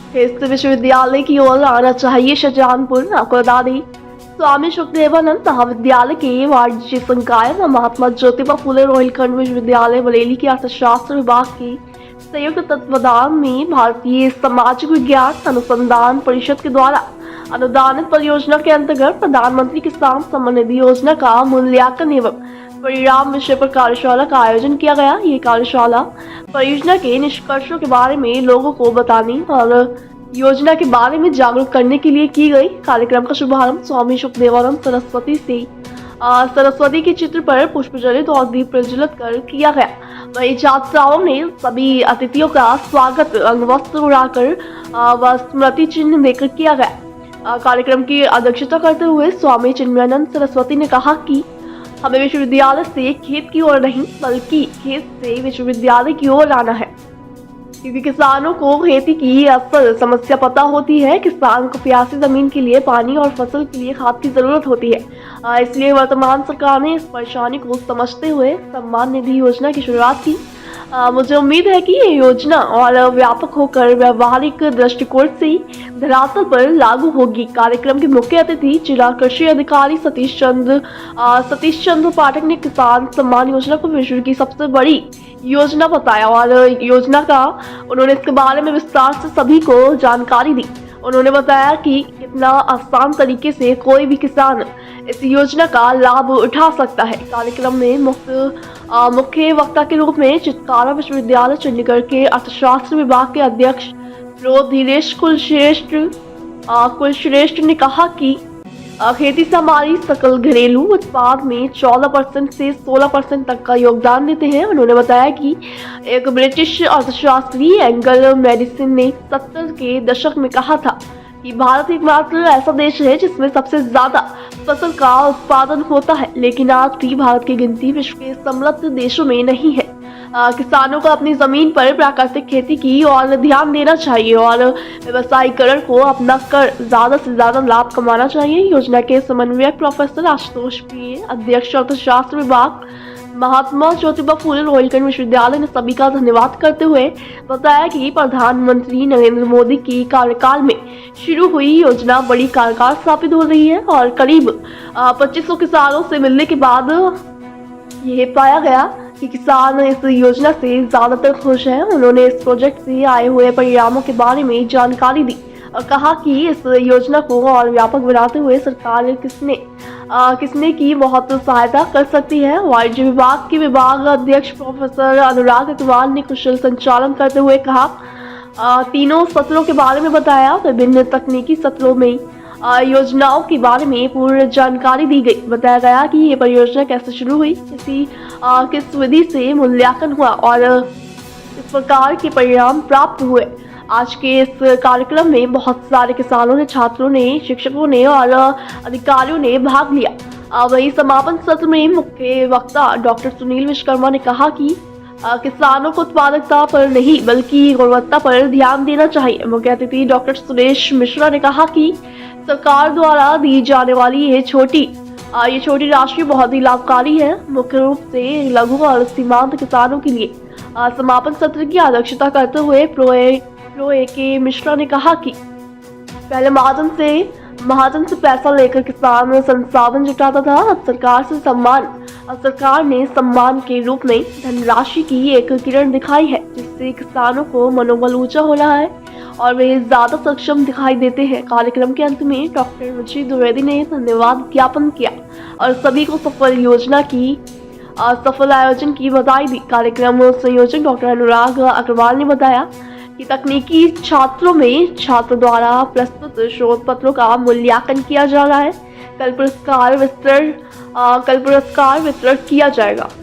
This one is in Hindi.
इस विश्वविद्यालय की ओर आना चाहिए। शाहजहानपुर आपको बता दें, स्वामी सुखदेवानंद महाविद्यालय के वाणिज्य संकाय व महात्मा ज्योतिबा फुले रोहिलखंड विश्वविद्यालय बरेली के अर्थशास्त्र विभाग के संयुक्त तत्वावधान में भारतीय सामाजिक विज्ञान अनुसंधान परिषद के द्वारा अनुदानित परियोजना के अंतर्गत प्रधानमंत्री किसान सम्मान निधि योजना का मूल्यांकन एवं परिणाम विषय पर कार्यशाला का आयोजन किया गया। ये कार्यशाला परियोजना के निष्कर्षों के बारे में लोगों को बताने और योजना के बारे में जागरूक करने के लिए की गई। कार्यक्रम का शुभारंभ स्वामी सुखदेवानंद सरस्वती के चित्र पर पुष्प जलित और दीप प्रज्वलित कर किया गया। वही छात्राओं ने सभी अतिथियों का स्वागत अंगवस्त्र उड़ाकर व स्मृति चिन्ह देकर किया गया। कार्यक्रम की अध्यक्षता करते हुए स्वामी चिन्मयानंद सरस्वती ने कहा कि हमें विश्वविद्यालय से खेत की ओर नहीं बल्कि खेत से विश्वविद्यालय की ओर आना है, क्योंकि किसानों को खेती की असल समस्या पता होती है। किसान को प्यासी जमीन के लिए पानी और फसल के लिए खाद की जरूरत होती है। इसलिए वर्तमान सरकार ने इस परेशानी को समझते हुए सम्मान निधि योजना की शुरुआत की। मुझे उम्मीद है कि ये योजना और व्यापक होकर व्यवहारिक दृष्टिकोण से धरातल पर लागू होगी। कार्यक्रम के मुख्य अतिथि जिला कृषि अधिकारी सतीश चंद्र पाठक ने किसान सम्मान योजना को विश्व की सबसे बड़ी योजना बताया और योजना का उन्होंने इसके बारे में विस्तार से सभी को जानकारी दी। उन्होंने बताया कि कितना आसान तरीके से कोई भी किसान इस योजना का लाभ उठा सकता है। कार्यक्रम में मुख्य वक्ता के रूप में चितकारा विश्वविद्यालय चंडीगढ़ के अर्थशास्त्र विभाग के अध्यक्ष प्रो धीरेश कुलश्रेष्ठ ने कहा कि खेती से हमारी सकल घरेलू उत्पाद में 14% से 16% तक का योगदान देते हैं। उन्होंने बताया कि एक ब्रिटिश अर्थशास्त्री एंगल मेडिसन ने 70 के दशक में कहा था कि भारत एकमात्र ऐसा देश है जिसमें सबसे ज्यादा फसल का उत्पादन होता है, लेकिन आज भी भारत की गिनती विश्व के समृद्ध देशों में नहीं है। किसानों को अपनी जमीन पर प्राकृतिक खेती की और ध्यान देना चाहिए और व्यवसायीकरण को अपना कर ज्यादा से ज्यादा लाभ कमाना चाहिए। योजना के समन्वयक प्रोफेसर आशुतोष पी, अध्यक्ष अर्थशास्त्र विभाग, महात्मा ज्योतिबा फुले रोहिलखंड विश्वविद्यालय ने सभी का धन्यवाद करते हुए बताया कि प्रधानमंत्री नरेंद्र मोदी की कार्यकाल में शुरू हुई योजना बड़ी कारगर साबित हो रही है और करीब 2500 किसानों से मिलने के बाद यह पाया गया कि किसान इस योजना से ज्यादातर खुश हैं। उन्होंने इस प्रोजेक्ट से आए हुए परिणामों के बारे में जानकारी दी और कहा कि इस योजना को और व्यापक बनाते हुए सरकार किसने की बहुत सहायता कर सकती है। वाणिज्य विभाग के विभाग अध्यक्ष प्रोफेसर अनुराग अग्रवाल ने कुशल संचालन करते हुए कहा, तीनों सत्रों के बारे में बताया। विभिन्न तकनीकी सत्रों में योजनाओं के बारे में पूर्ण जानकारी दी गई। बताया गया कि ये परियोजना कैसे शुरू हुई, किस विधि से मूल्यांकन हुआ और इस प्रकार के परिणाम प्राप्त हुए। आज के इस कार्यक्रम में बहुत सारे किसानों ने, छात्रों ने, शिक्षकों ने और अधिकारियों ने भाग लिया। वही समापन सत्र में मुख्य वक्ता डॉक्टर सुनील विश्वकर्मा ने कहा कि किसानों को उत्पादकता पर नहीं बल्कि गुणवत्ता पर ध्यान देना चाहिए। मुख्य अतिथि डॉक्टर सुरेश मिश्रा ने कहा कि सरकार द्वारा दी जाने वाली ये छोटी राशि बहुत ही लाभकारी है, मुख्य रूप से लघु और सीमांत किसानों के लिए। समापन सत्र की अध्यक्षता करते हुए प्रो ए के मिश्रा ने कहा कि पहले महाजन से पैसा लेकर किसान संसाधन जुटाता था। अब सरकार ने सम्मान के रूप में धनराशि की एक किरण दिखाई है, जिससे किसानों को मनोबल ऊंचा हो रहा है और वे ज्यादा सक्षम दिखाई देते हैं। कार्यक्रम के अंत में डॉक्टर रुचि द्विवेदी ने धन्यवाद ज्ञापन किया और सभी को सफल आयोजन की बधाई दी। कार्यक्रम संयोजक डॉक्टर अनुराग अग्रवाल ने बताया कि तकनीकी छात्र द्वारा प्रस्तुत शोध पत्रों का मूल्यांकन किया जा रहा है। कल पुरस्कार वितरण किया जाएगा।